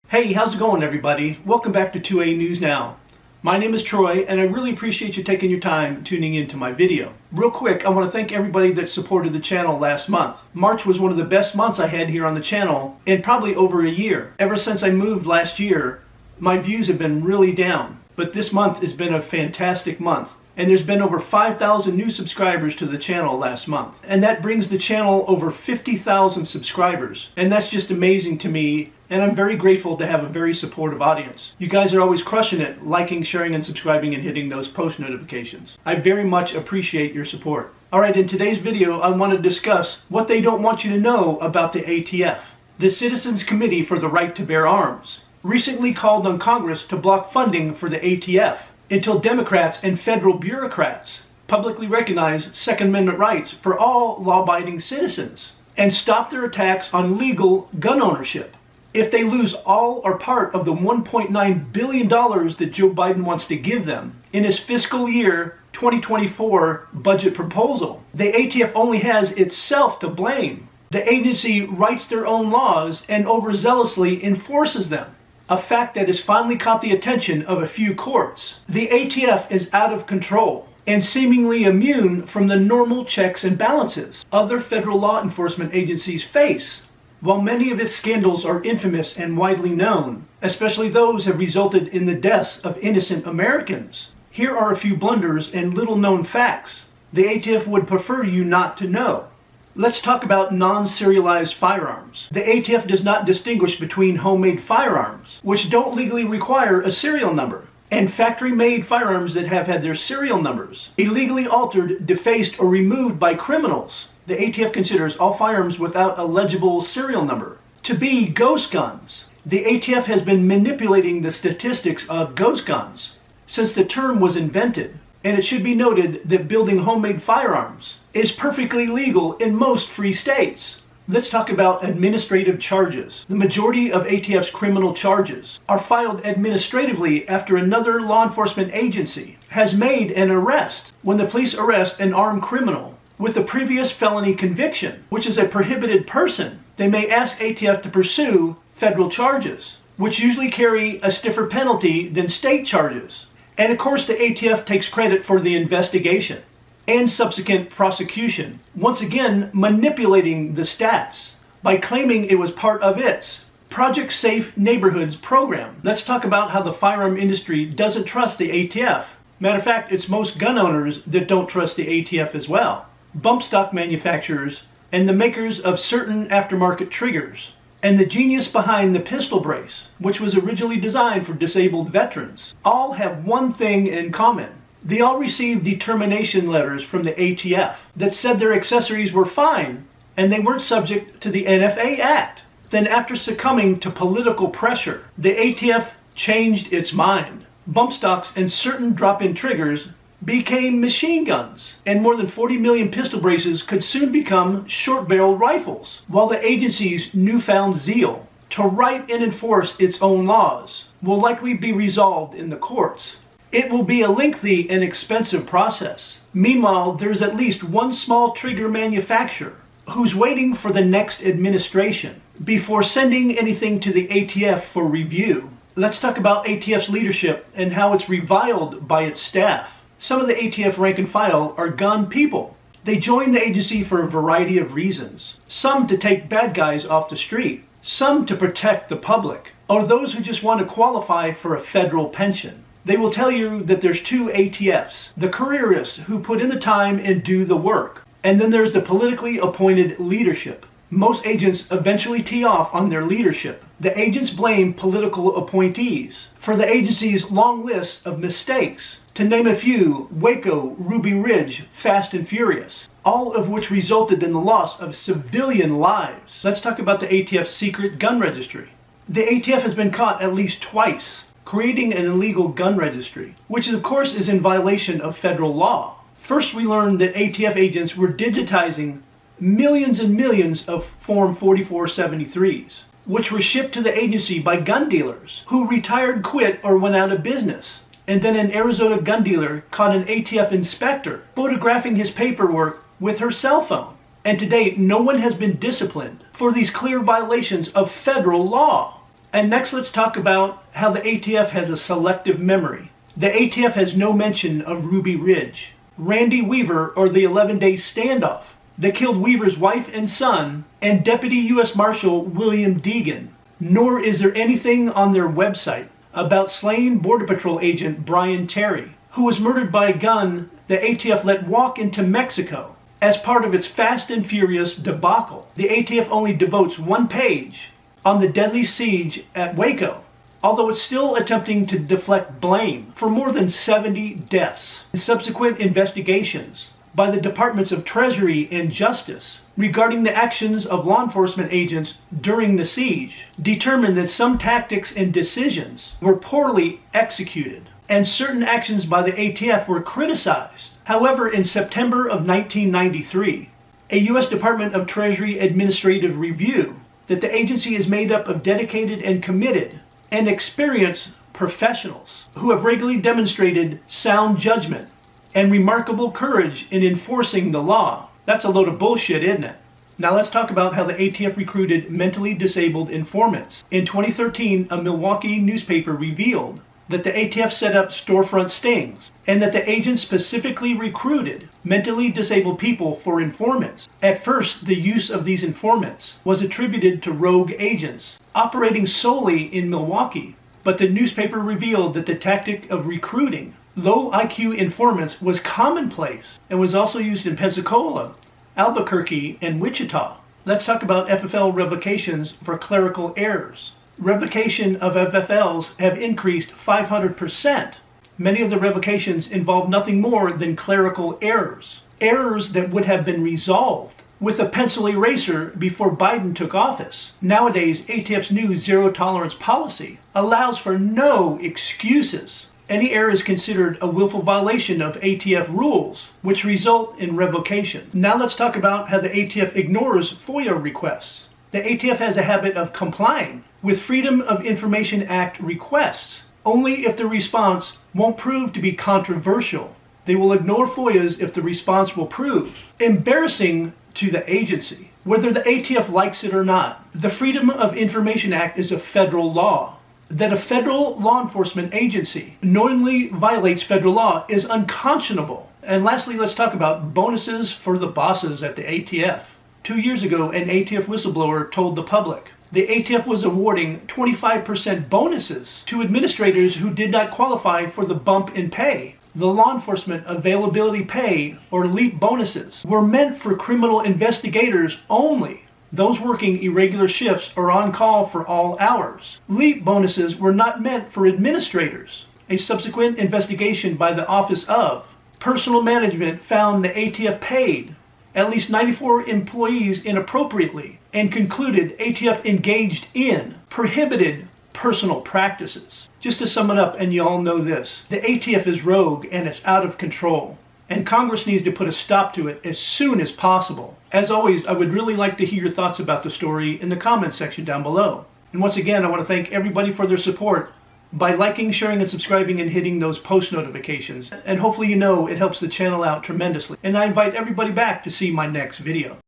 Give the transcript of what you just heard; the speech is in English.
Hey, how's it going, everybody? Welcome back to 2A News Now. My name is Troy, and I really appreciate you taking your time tuning into my video. Real quick, I want to thank everybody that supported the channel last month. March was one of the best months I had here on the channel in probably over a year. Ever since I moved last year, my views have been really down. But this month has been a fantastic month. And there's been over 5,000 new subscribers to the channel last month. And that brings the channel over 50,000 subscribers. And that's just amazing to me. And I'm very grateful to have a very supportive audience. You guys are always crushing it, liking, sharing, and subscribing and hitting those post notifications. I very much appreciate your support. Alright, in today's video, I want to discuss what they don't want you to know about the ATF. The Citizens Committee for the Right to Bear Arms recently called on Congress to block funding for the ATF until Democrats and federal bureaucrats publicly recognize Second Amendment rights for all law-abiding citizens and stop their attacks on legal gun ownership. If they lose all or part of the $1.9 billion that Joe Biden wants to give them in his fiscal year 2024 budget proposal, the ATF only has itself to blame. The agency writes their own laws and overzealously enforces them, a fact that has finally caught the attention of a few courts. The ATF is out of control and seemingly immune from the normal checks and balances other federal law enforcement agencies face. While many of its scandals are infamous and widely known, especially those have resulted in the deaths of innocent Americans, here are a few blunders and little-known facts the ATF would prefer you not to know. Let's talk about non-serialized firearms. The ATF does not distinguish between homemade firearms, which don't legally require a serial number, and factory-made firearms that have had their serial numbers illegally altered, defaced, or removed by criminals. The ATF considers all firearms without a legible serial number to be ghost guns. The ATF has been manipulating the statistics of ghost guns since the term was invented, and it should be noted that building homemade firearms is perfectly legal in most free states. Let's talk about administrative charges. The majority of ATF's criminal charges are filed administratively after another law enforcement agency has made an arrest. When the police arrest an armed criminal with a previous felony conviction, which is a prohibited person, they may ask ATF to pursue federal charges, which usually carry a stiffer penalty than state charges. And of course, the ATF takes credit for the investigation and subsequent prosecution, once again manipulating the stats by claiming it was part of its Project Safe Neighborhoods program. Let's talk about how the firearm industry doesn't trust the ATF. Matter of fact, it's most gun owners that don't trust the ATF as well. Bump stock manufacturers and the makers of certain aftermarket triggers, and the genius behind the pistol brace, which was originally designed for disabled veterans, all have one thing in common. They all received determination letters from the ATF that said their accessories were fine and they weren't subject to the NFA Act. Then after succumbing to political pressure, the ATF changed its mind. Bump stocks and certain drop-in triggers became machine guns, and more than 40 million pistol braces could soon become short-barreled rifles, while the agency's newfound zeal to write and enforce its own laws will likely be resolved in the courts. It will be a lengthy and expensive process. Meanwhile, there's at least one small trigger manufacturer who's waiting for the next administration before sending anything to the ATF for review. Let's talk about ATF's leadership and how it's reviled by its staff. Some of the ATF rank and file are gun people. They join the agency for a variety of reasons. Some to take bad guys off the street, some to protect the public, or those who just want to qualify for a federal pension. They will tell you that there's two ATFs, the careerists who put in the time and do the work, and then there's the politically appointed leadership. Most agents eventually tee off on their leadership. The agents blame political appointees for the agency's long list of mistakes. To name a few, Waco, Ruby Ridge, Fast and Furious, all of which resulted in the loss of civilian lives. Let's talk about the ATF's secret gun registry. The ATF has been caught at least twice creating an illegal gun registry, which of course is in violation of federal law. First, we learned that ATF agents were digitizing millions and millions of Form 4473s, which were shipped to the agency by gun dealers who retired, quit, or went out of business. And then an Arizona gun dealer caught an ATF inspector photographing his paperwork with her cell phone. And to date, no one has been disciplined for these clear violations of federal law. And next let's talk about how the ATF has a selective memory. The ATF has no mention of Ruby Ridge, Randy Weaver, or the 11-day standoff that killed Weaver's wife and son, and Deputy U.S. Marshal William Deegan. Nor is there anything on their website about slain Border Patrol agent Brian Terry, who was murdered by a gun the ATF let walk into Mexico as part of its Fast and Furious debacle. The ATF only devotes one page on the deadly siege at Waco, although it's still attempting to deflect blame for more than 70 deaths. Subsequent investigations by the Departments of Treasury and Justice regarding the actions of law enforcement agents during the siege determined that some tactics and decisions were poorly executed, and certain actions by the ATF were criticized. However, in September of 1993, a U.S. Department of Treasury administrative review that the agency is made up of dedicated and committed and experienced professionals who have regularly demonstrated sound judgment and remarkable courage in enforcing the law. That's a load of bullshit, isn't it? Now let's talk about how the ATF recruited mentally disabled informants. In 2013, a Milwaukee newspaper revealed that the ATF set up storefront stings and that the agents specifically recruited mentally disabled people for informants. At first, the use of these informants was attributed to rogue agents operating solely in Milwaukee, but the newspaper revealed that the tactic of recruiting low IQ informants was commonplace and was also used in Pensacola, Albuquerque, and Wichita. Let's talk about FFL revocations for clerical errors. Revocation of FFLs have increased 500%. Many of the revocations involve nothing more than clerical errors. Errors that would have been resolved with a pencil eraser before Biden took office. Nowadays, ATF's new zero tolerance policy allows for no excuses. Any error is considered a willful violation of ATF rules, which result in revocation. Now let's talk about how the ATF ignores FOIA requests. The ATF has a habit of complying with Freedom of Information Act requests only if the response won't prove to be controversial. They will ignore FOIAs if the response will prove embarrassing to the agency, whether the ATF likes it or not. The Freedom of Information Act is a federal law. That a federal law enforcement agency knowingly violates federal law is unconscionable. And lastly, let's talk about bonuses for the bosses at the ATF. 2 years ago, an ATF whistleblower told the public the ATF was awarding 25% bonuses to administrators who did not qualify for the bump in pay. The law enforcement availability pay, or LEAP bonuses, were meant for criminal investigators only, those working irregular shifts or on call for all hours. LEAP bonuses were not meant for administrators. A subsequent investigation by the Office of Personnel Management found the ATF paid at least 94 employees inappropriately and concluded ATF engaged in prohibited personal practices. Just to sum it up, and you all know this, the ATF is rogue and it's out of control, and Congress needs to put a stop to it as soon as possible. As always, I would really like to hear your thoughts about the story in the comments section down below. And once again, I want to thank everybody for their support by liking, sharing, and subscribing and hitting those post notifications. And hopefully you know it helps the channel out tremendously. And I invite everybody back to see my next video.